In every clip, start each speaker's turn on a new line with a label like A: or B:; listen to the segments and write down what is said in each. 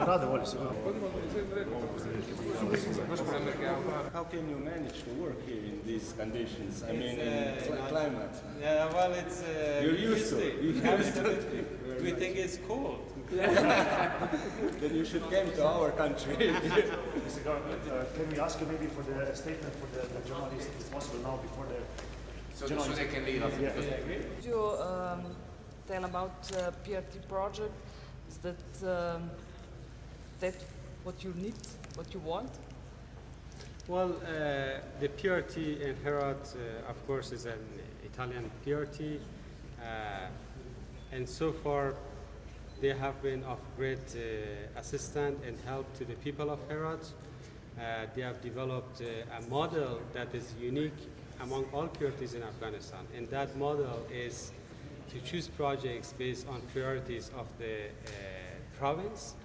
A: Rade volje sigurno.
B: How can you manage to work here in these conditions? I mean, in climate.
C: Yeah, well, it's
B: You're used to it.
C: We think it's cold.
B: Then you should come to our country.
A: Mr. Governor, can we ask you maybe for the statement for the journalists, if possible now, before the
D: So they can leave after.
E: Could you tell about PRT project? Is that what you need, what you want?
C: Well, the PRT in Herat, of course, is an Italian PRT, and so far they have been of great assistance and help to the people of Herat. They have developed a model that is unique among all PRTs in Afghanistan, and that model is to choose projects based on priorities of the province,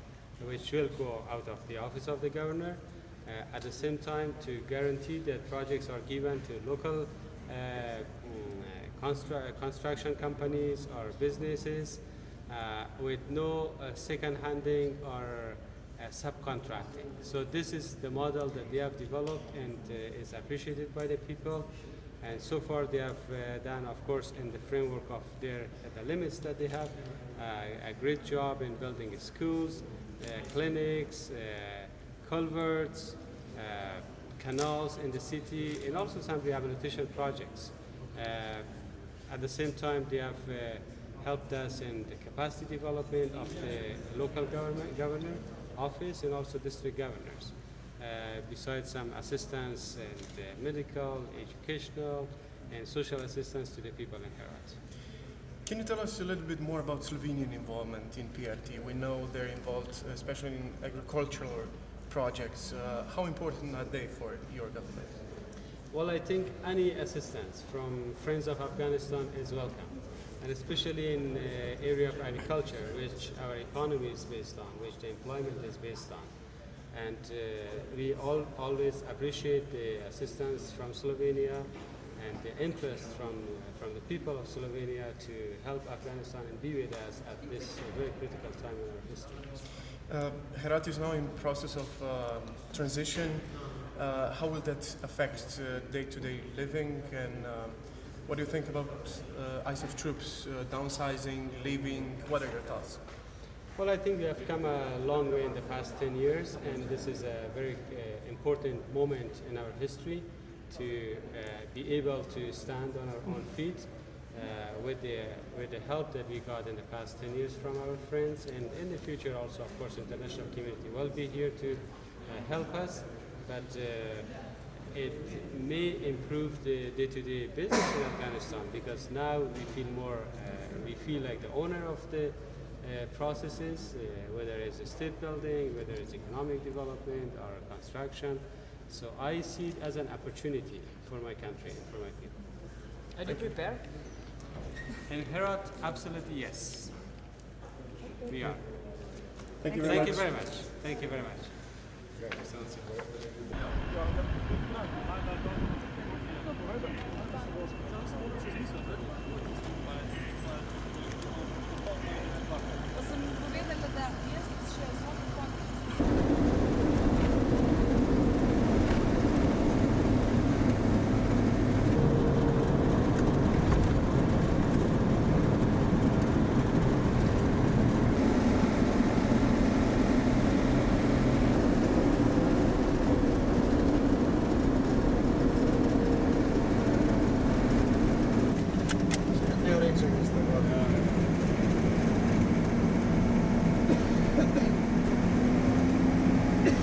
C: which will go out of the office of the governor. At the same time, to guarantee that projects are given to local construction companies or businesses with no second-handing or subcontracting. So this is the model that they have developed and is appreciated by the people. And so far they have done, of course, in the framework of the limits that they have, a great job in building schools, clinics, culverts, canals in the city, and also some rehabilitation projects. At the same time, they have helped us in the capacity development of the local governor office and also district governors. Besides some assistance and medical, educational, and social assistance to the people in Herat.
F: Can you tell us a little bit more about Slovenian involvement in PRT? We know they're involved, especially in agricultural projects. How important are they for your government?
C: Well, I think any assistance from Friends of Afghanistan is welcome, and especially in the area of agriculture, which our economy is based on, which the employment is based on. And we always appreciate the assistance from Slovenia and the interest from the people of Slovenia to help Afghanistan and be with us at this very critical time in our history.
F: Herat is now in process of transition. How will that affect day-to-day living, and what do you think about ISAF troops downsizing, leaving? What are your thoughts?
C: Well, I think we have come a long way in the past 10 years, and this is a very important moment in our history to be able to stand on our own feet with the help that we got in the past 10 years from our friends, and in the future also, of course, international community will be here to help us, but it may improve the day-to-day business in Afghanistan, because now we feel like the owner of the processes, whether it's a state building, whether it's economic development or construction. So I see it as an opportunity for my country and for my people.
E: Are you prepared?
C: In Herat, absolutely yes. We are.
F: Thank you very much.
C: Thank you very much.